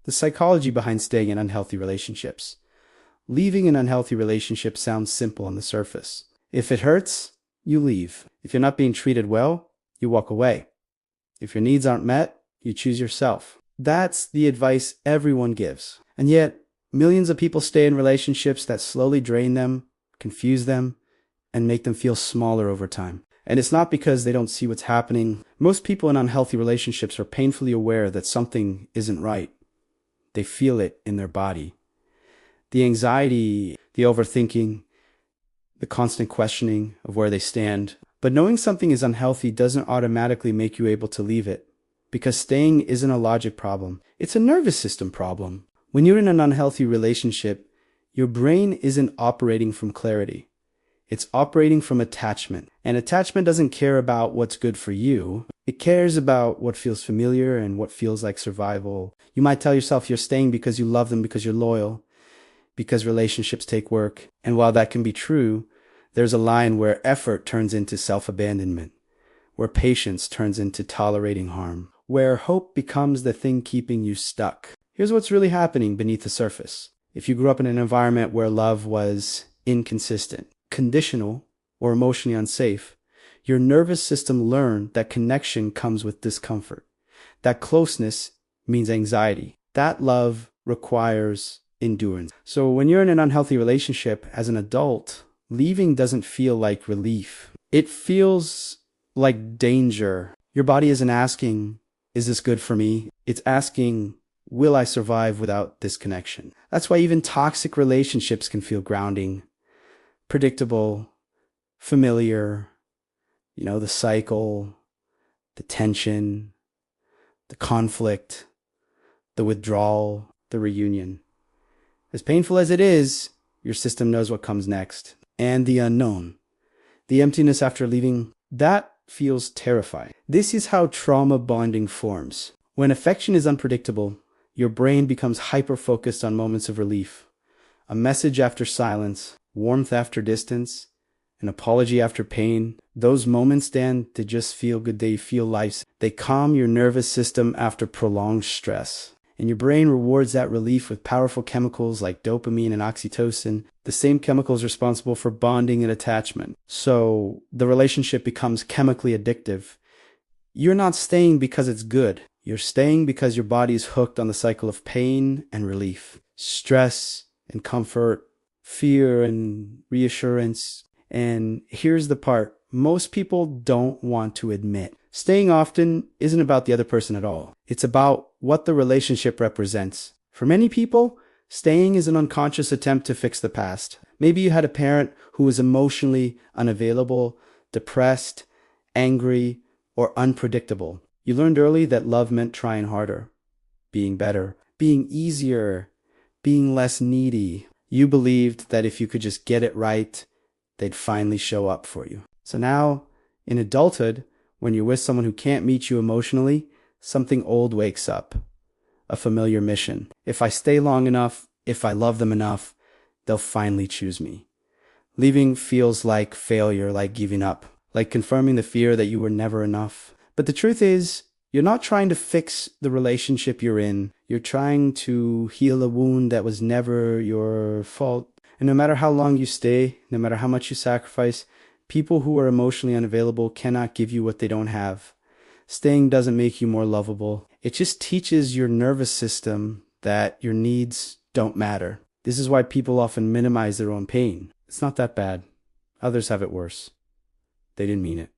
The psychology behind staying in unhealthy relationships. Leaving an unhealthy relationship sounds simple on the surface. If it hurts, you leave. If you're not being treated well, you walk away. If your needs aren't met, you choose yourself. That's the advice everyone gives. And yet, millions of people stay in relationships that slowly drain them, confuse them, and make them feel smaller over time. And it's not because they don't see what's happening. Most people in unhealthy relationships are painfully aware that something isn't right. They feel it in their body. The anxiety, the overthinking, the constant questioning of where they stand. But knowing something is unhealthy doesn't automatically make you able to leave it, because staying isn't a logic problem. It's a nervous system problem. When you're in an unhealthy relationship, your brain isn't operating from clarity. It's operating from attachment. And attachment doesn't care about what's good for you. It cares about what feels familiar and what feels like survival. You might tell yourself you're staying because you love them, because you're loyal, because relationships take work. And while that can be true, there's a line where effort turns into self-abandonment, where patience turns into tolerating harm, where hope becomes the thing keeping you stuck. Here's what's really happening beneath the surface. If you grew up in an environment where love was inconsistent, conditional, or emotionally unsafe, your nervous system learned that connection comes with discomfort. That closeness means anxiety. That love requires endurance. So when you're in an unhealthy relationship as an adult, leaving doesn't feel like relief. It feels like danger. Your body isn't asking, is this good for me? It's asking, will I survive without this connection? That's why even toxic relationships can feel grounding, predictable, familiar. The cycle, the tension, the conflict, the withdrawal, the reunion. As painful as it is, your system knows what comes next. And the unknown, the emptiness after leaving, that feels terrifying. This is how trauma bonding forms. When affection is unpredictable, your brain becomes hyper-focused on moments of relief. A message after silence, warmth after distance, an apology after pain. Those moments, Dan, they just feel good. They feel life. They calm your nervous system after prolonged stress. And your brain rewards that relief with powerful chemicals like dopamine and oxytocin, the same chemicals responsible for bonding and attachment. So the relationship becomes chemically addictive. You're not staying because it's good. You're staying because your body is hooked on the cycle of pain and relief, stress and comfort, fear and reassurance. And here's the part most people don't want to admit. Staying often isn't about the other person at all. It's about what the relationship represents. For many people, staying is an unconscious attempt to fix the past. Maybe you had a parent who was emotionally unavailable, depressed, angry, or unpredictable. You learned early that love meant trying harder, being better, being easier, being less needy. You believed that if you could just get it right, they'd finally show up for you. So now, in adulthood, when you're with someone who can't meet you emotionally, something old wakes up. A familiar mission. If I stay long enough, if I love them enough, they'll finally choose me. Leaving feels like failure, like giving up, like confirming the fear that you were never enough. But the truth is, you're not trying to fix the relationship you're in. You're trying to heal a wound that was never your fault. And no matter how long you stay, no matter how much you sacrifice, people who are emotionally unavailable cannot give you what they don't have. Staying doesn't make you more lovable. It just teaches your nervous system that your needs don't matter. This is why people often minimize their own pain. It's not that bad. Others have it worse. They didn't mean it.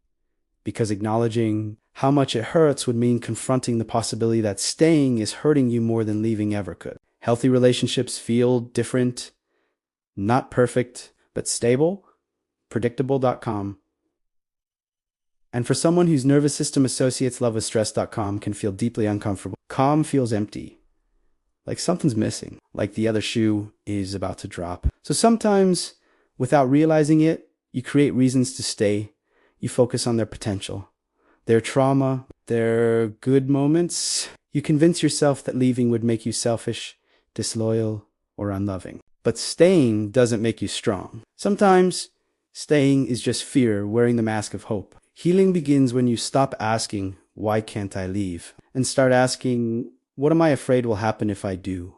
Because acknowledging how much it hurts would mean confronting the possibility that staying is hurting you more than leaving ever could. Healthy relationships feel different, not perfect, but stable. Predictable.com. And for someone whose nervous system associates love with stress.com can feel deeply uncomfortable. Calm feels empty, like something's missing, like the other shoe is about to drop. So sometimes, without realizing it, you create reasons to stay. You focus on their potential, their trauma, their good moments. You convince yourself that leaving would make you selfish, disloyal, or unloving. But staying doesn't make you strong. Sometimes, staying is just fear wearing the mask of hope. Healing begins when you stop asking, why can't I leave? And start asking, What am I afraid will happen if I do?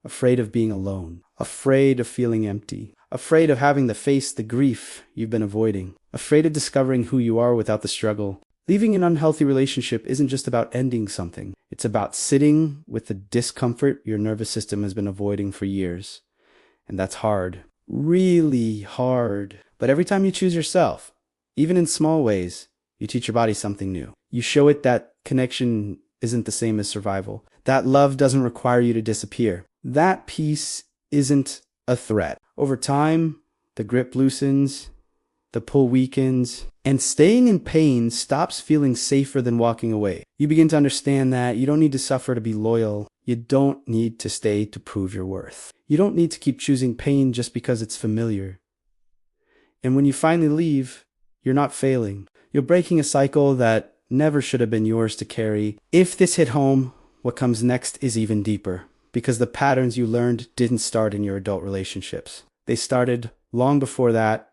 Afraid of being alone. Afraid of feeling empty. Afraid of having to face the grief you've been avoiding. Afraid of discovering who you are without the struggle. Leaving an unhealthy relationship isn't just about ending something. It's about sitting with the discomfort your nervous system has been avoiding for years. And that's hard. Really hard. But every time you choose yourself, even in small ways, you teach your body something new. You show it that connection isn't the same as survival. That love doesn't require you to disappear. That peace isn't a threat. Over time, the grip loosens, the pull weakens, and staying in pain stops feeling safer than walking away. You begin to understand that you don't need to suffer to be loyal. You don't need to stay to prove your worth. You don't need to keep choosing pain just because it's familiar. And when you finally leave, you're not failing. You're breaking a cycle that never should have been yours to carry. If this hit home, what comes next is even deeper, because the patterns you learned didn't start in your adult relationships. They started long before that,